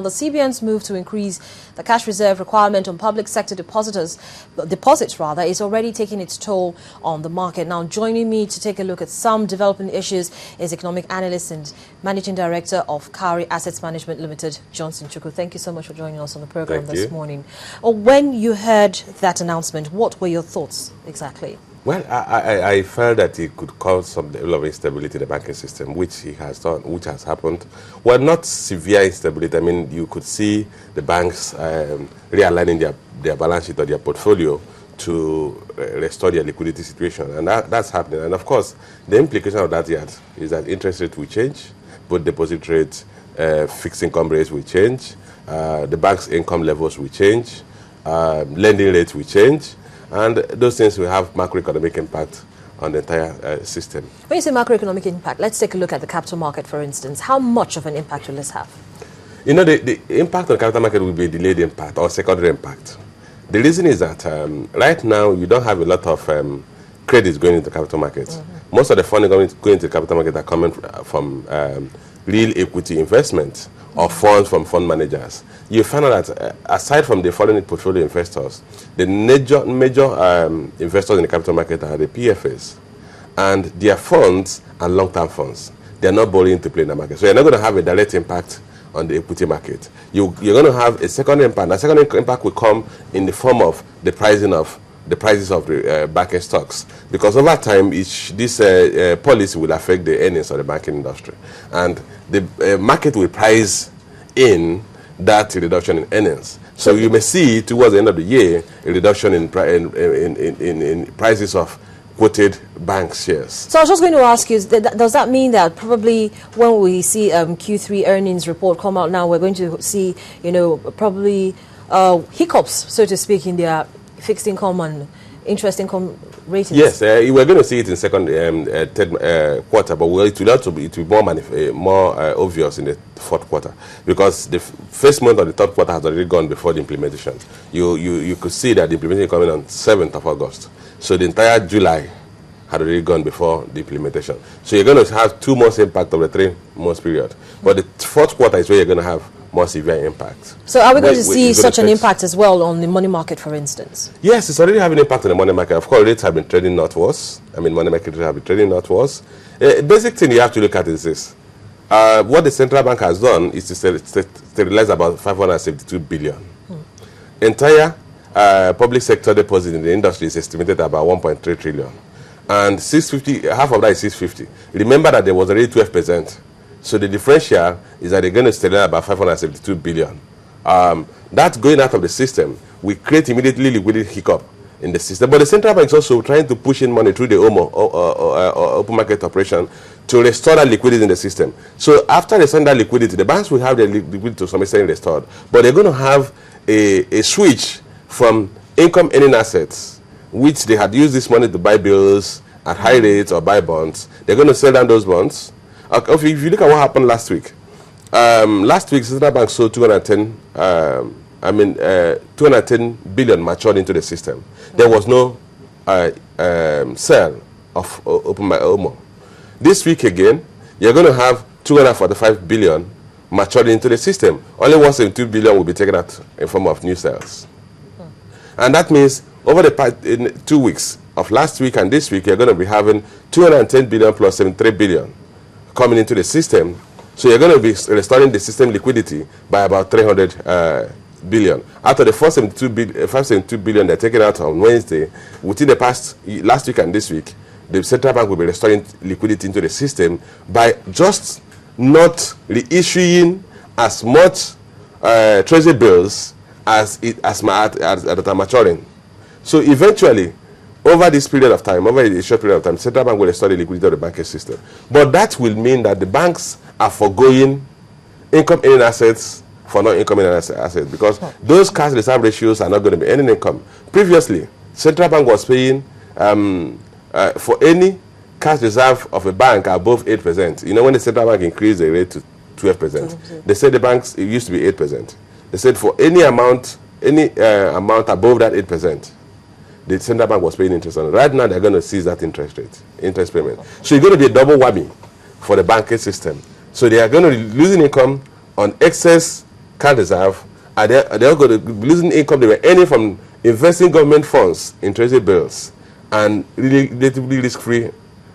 The CBN's move to increase the cash reserve requirement on public sector deposits is already taking its toll on the market. Now, joining me to take a look at some developing issues is economic analyst and managing director of Kari Assets Management Limited, Johnson Chukwu. Thank you so much for joining us on the program this morning. When you heard that announcement, what were your thoughts exactly? Well, I felt that it could cause some level of instability in the banking system, which he has done, which has happened. Well, not severe instability. I mean, you could see the banks realigning their balance sheet or their portfolio to restore their liquidity situation, and that's happening. And of course, the implication of that is that interest rates will change, both deposit rates, fixed income rates will change, the bank's income levels will change, lending rates will change. And those things will have macroeconomic impact on the entire system. When you say macroeconomic impact, let's take a look at the capital market, for instance. How much of an impact will this have? You know, the impact on the capital market will be a delayed impact or secondary impact. The reason is that right now you don't have a lot of credits going into the capital market. Mm-hmm. Most of the funding going into the capital market are coming from real equity investment or funds from fund managers. You find out that aside from the foreign portfolio investors, the major investors in the capital market are the PFAs, and their funds are long-term funds. They are not borrowing to play in the market. So you're not going to have a direct impact on the equity market. You're going to have a second impact. The second impact will come in the form of the prices of the banking stocks, because over time this policy will affect the earnings of the banking industry, and the market will price in that reduction in earnings. So you may see towards the end of the year a reduction in prices of quoted bank shares. So I was just going to ask you, does that mean that probably when we see Q3 earnings report come out now, we're going to see, probably hiccups, so to speak, in their fixed income and interest income ratings? Yes, we're going to see it in second, third quarter, but it will be more obvious in the fourth quarter, because the first month of the third quarter has already gone before the implementation. You could see that the implementation coming on 7th of August. So the entire July had already gone before the implementation. So you're going to have 2 months impact of the 3 months period. But the fourth quarter is where you're going to have more severe impact. So are we going to see such an impact as well on the money market, for instance? Yes, it's already having an impact on the money market. Of course, rates have been trading northwards. Money market rates have been trading northwards. Basic thing you have to look at is this. What the central bank has done is to sterilize about 572 billion. Entire public sector deposit in the industry is estimated at about 1.3 trillion. And 650, half of that is 650. Remember that there was already 12%. So the differential is that they're going to sterilize about 572 billion. That going out of the system will create immediately liquidity hiccup in the system. But the central bank is also trying to push in money through the open market operation to restore that liquidity in the system. So after they send that liquidity, the banks will have their liquidity to some extent restored. But they're going to have a switch from income earning assets, which they had used this money to buy bills at high rates or buy bonds. They're going to sell down those bonds. If you look at what happened last week, Central Bank sold 210 billion matured into the system. There was no sale of open by OMO. This week again, you're going to have 245 billion matured into the system. Only 172 billion will be taken out in form of new sales. And that means over the 2 weeks of last week and this week, you're going to be having 210 billion plus 73 billion coming into the system. So you're going to be restoring the system liquidity by about 300 billion. After the 572 billion they're taken out on Wednesday, within the last week and this week, the central bank will be restoring liquidity into the system by just not reissuing as much treasury bills as that are maturing. So eventually, over this period of time, over a short period of time, central bank will restore the liquidity of the banking system. But that will mean that the banks are foregoing income earning assets for non-income earning assets, because those cash reserve ratios are not going to be earning income. Previously, central bank was paying for any cash reserve of a bank above 8%. When the central bank increased the rate to 12%, they said the banks, it used to be 8%. They said for any amount above that 8%, the central bank was paying interest on it. Right now, they're going to seize that interest payment. So it's going to be a double whammy for the banking system. So they are going to be losing income on excess cash reserve, and they're going to be losing income they were earning from investing government funds in treasury bills and relatively risk-free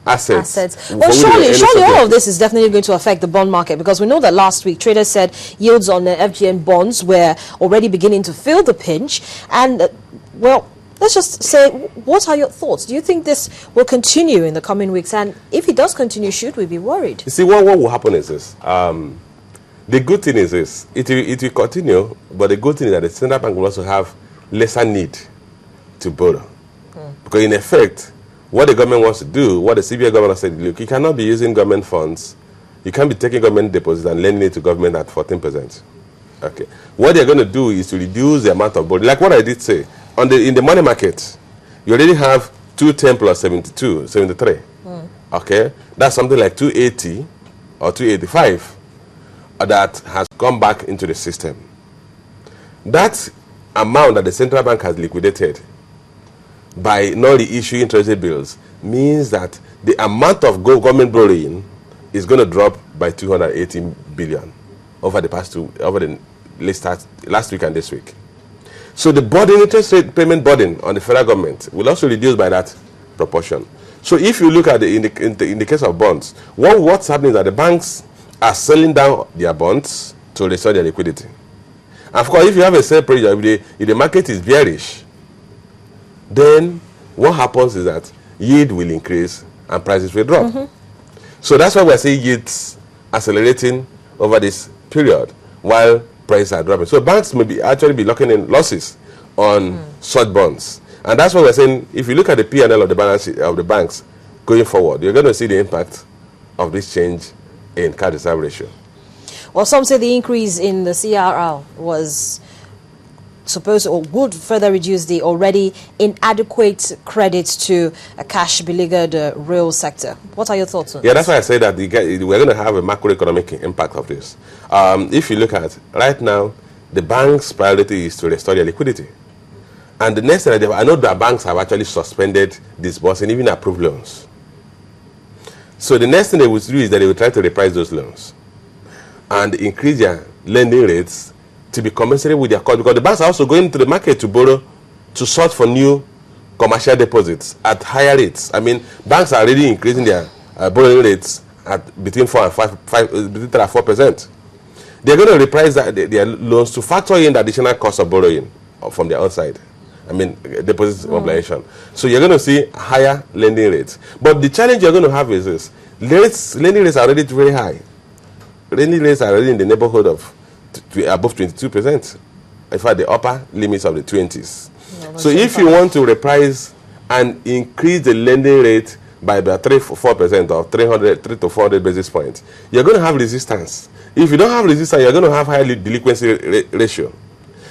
assets. Well, surely all of this is definitely going to affect the bond market, because we know that last week traders said yields on FGN bonds were already beginning to feel the pinch. And, well, let's just say, what are your thoughts? Do you think this will continue in the coming weeks? And if it does continue, should we be worried? You see, what will happen is this. The good thing is this. It will continue, but the good thing is that the central bank will also have lesser need to borrow. Because in effect, what the government wants to do, what the CBN governor said, look, you cannot be using government funds. You can't be taking government deposits and lending it to government at 14%. Okay. What they're going to do is to reduce the amount of borrowing. Like what I did say, in the money market, you already have 210 plus 73. Okay. That's something like 280 or 285 that has gone back into the system. That amount that the central bank has liquidated by not reissuing treasury bills means that the amount of government borrowing is going to drop by 218 billion over the last week and this week. So the interest rate payment burden on the federal government will also reduce by that proportion. So if you look at in the case of bonds, what's happening is that the banks are selling down their bonds to restore their liquidity. And of course, if you have a sell pressure, if the market is bearish, then what happens is that yield will increase and prices will drop. So that's why we're seeing yields accelerating over this period while prices are dropping. So banks may actually be locking in losses on such bonds. And that's why we're saying, if you look at the P&L of the balance sheet of the banks going forward, you're going to see the impact of this change in cash reserve ratio. Well, some say the increase in the CRR was supposed or would further reduce the already inadequate credit to a cash beleaguered real sector. What are your thoughts on this? That's why I say that we're going to have a macroeconomic impact of this. If you look at right now, the bank's priority is to restore their liquidity. And the next thing, I know that banks have actually suspended disbursing, even approved loans. So the next thing they will do is that they will try to reprice those loans and increase their lending rates to be commensurate with their cost, because the banks are also going to the market to borrow, to sort for new commercial deposits at higher rates. I mean, banks are already increasing their borrowing rates at between 4 and 4%. They're going to reprice their loans to factor in the additional cost of borrowing from their own side. I mean, deposit obligation. So you're going to see higher lending rates. But the challenge you're going to have is this. Lending rates are already very high. Lending rates are already in the neighborhood of above 22%. In fact, the upper limits of the 20s. Yeah, so if you want to reprice and increase the lending rate by about 3-4% or 3 to 400 basis points, you're going to have resistance. If you don't have resistance, you're going to have higher delinquency ratio.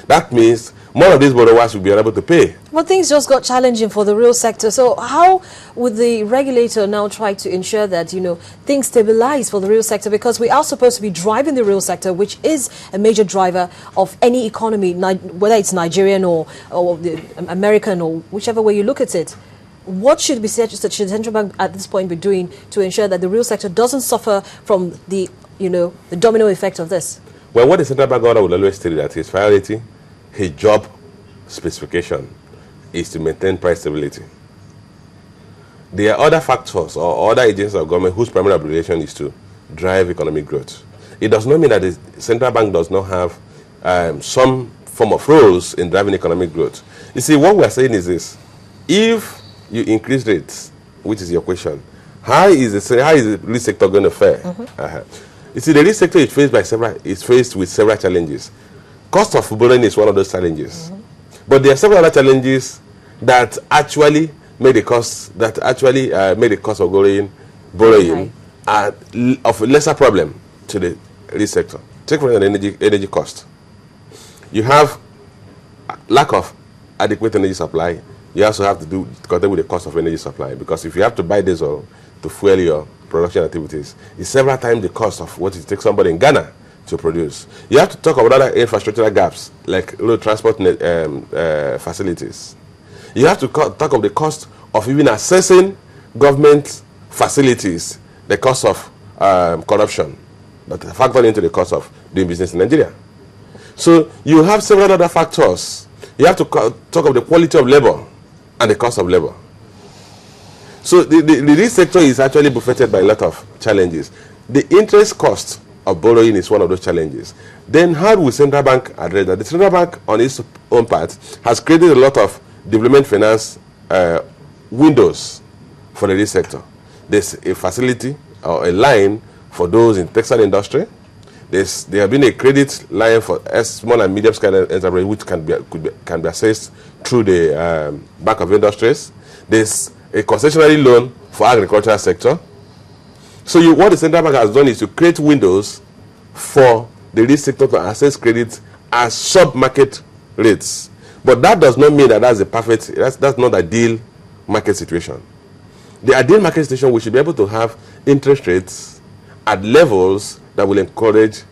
That means more of these borrowers will be unable to pay. Well, things just got challenging for the real sector. So how would the regulator now try to ensure that, things stabilize for the real sector? Because we are supposed to be driving the real sector, which is a major driver of any economy, whether it's Nigerian or the American or whichever way you look at it. What should the central bank at this point be doing to ensure that the real sector doesn't suffer from the domino effect of this? Well, what the central bank governor will always state that his priority, his job specification is to maintain price stability. There are other factors or other agencies of government whose primary obligation is to drive economic growth. It does not mean that the central bank does not have some form of roles in driving economic growth. You see, what we are saying is this. If you increase rates, which is your question, how is the real sector going to fare? You see, the real sector is faced with several challenges. Cost of borrowing is one of those challenges. But there are several other challenges that actually make the cost of borrowing of lesser problem to the real sector. Take for example, energy cost. You have lack of adequate energy supply. You also have to contend with the cost of energy supply, because if you have to buy diesel to fuel your production activities, it's several times the cost of what it takes somebody in Ghana to produce. You have to talk about other infrastructural gaps like road transport facilities. You have to talk of the cost of even accessing government facilities, the cost of corruption, that factor into the cost of doing business in Nigeria. So you have several other factors. You have to talk of the quality of labor and the cost of labor. So this sector is actually buffeted by a lot of challenges. The interest cost of borrowing is one of those challenges. Then how will central bank address that? The central bank, on its own part, has created a lot of development finance windows for the real sector. There's a facility or a line for those in textile industry. There have been a credit line for small and medium scale enterprise, which can be accessed through the Bank of Industries. There's a concessionary loan for agricultural sector. So what the central bank has done is to create windows for the real sector to access credit at sub-market rates. But that does not mean that that's a perfect, that's not the ideal market situation. The ideal market situation, we should be able to have interest rates at levels that will encourage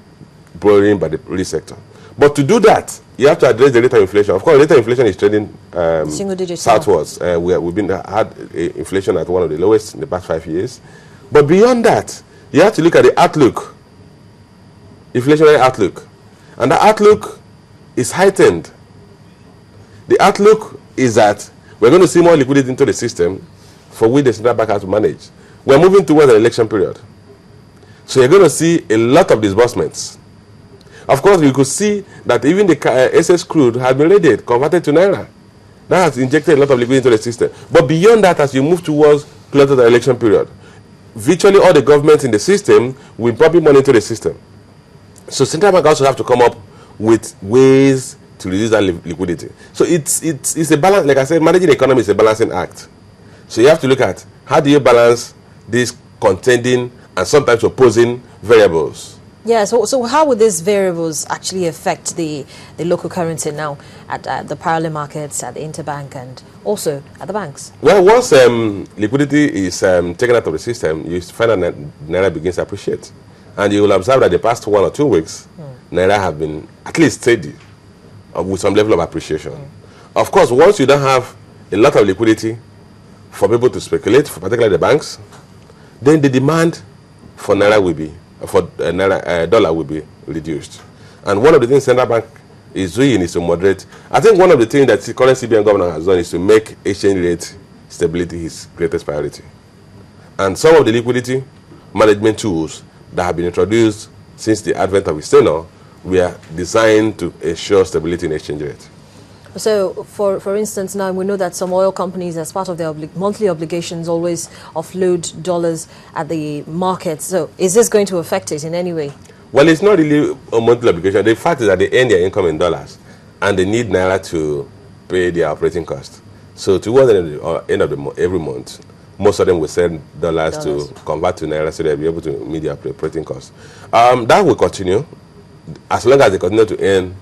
borrowing by the real sector. But to do that, you have to address the rate of inflation. Of course, rate of inflation is trending southwards. We've had inflation at one of the lowest in the past 5 years. But beyond that, you have to look at the outlook, inflationary outlook. And the outlook is heightened. The outlook is that we're going to see more liquidity into the system for which the central bank has to manage. We're moving towards an election period. So you're going to see a lot of disbursements. Of course, you could see that even the SS crude has been raided, converted to Naira. That has injected a lot of liquidity into the system. But beyond that, as you move towards closer to the election period, virtually all the governments in the system will probably monitor the system. So central bank also have to come up with ways to reduce that liquidity. So it's a balance. Like I said, managing the economy is a balancing act. So you have to look at how do you balance these contending and sometimes opposing variables. Yeah, so how would these variables actually affect the local currency now at the parallel markets, at the interbank, and also at the banks? Well, once liquidity is taken out of the system, you find that Naira begins to appreciate. And you will observe that the past 1 or 2 weeks, Naira have been at least steady with some level of appreciation. Of course, once you don't have a lot of liquidity for people to speculate, for particularly the banks, then the demand for Naira will be, dollar will be reduced. And one of the things central bank is doing is to moderate. I think one of the things that the current CBN governor has done is to make exchange rate stability his greatest priority. And some of the liquidity management tools that have been introduced since the advent of his tenure were designed to ensure stability in exchange rate. So, for instance, now we know that some oil companies, as part of their monthly obligations, always offload dollars at the market. So, is this going to affect it in any way? Well, it's not really a monthly obligation. The fact is that they earn their income in dollars, and they need Naira to pay their operating cost. So, towards the end of the month, every month, most of them will send dollars to convert to Naira so they'll be able to meet their operating costs. That will continue as long as they continue to earn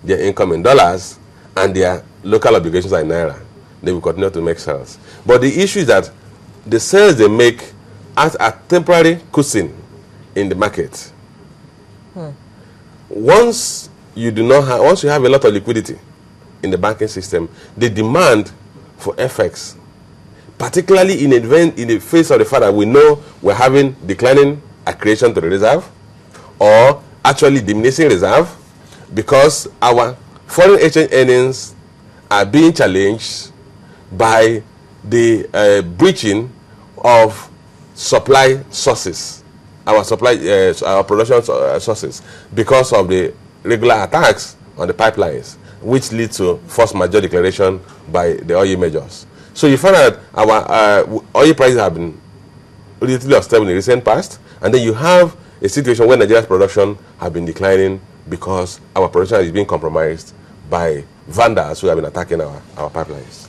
their income in dollars and their local obligations are in Naira. They will continue to make sales. But the issue is that the sales they make as a temporary cushion in the market. Once you have a lot of liquidity in the banking system, the demand for FX, particularly in the face of the fact that we know we're having declining accretion to the reserve or actually diminishing reserve because our foreign exchange earnings are being challenged by the breaching of supply sources, our production sources, because of the regular attacks on the pipelines, which lead to force majeure declaration by the oil majors. So you find that our oil prices have been relatively unstable in the recent past, and then you have a situation where Nigeria's production have been declining because our production is being compromised by vandals who have been attacking our pipelines.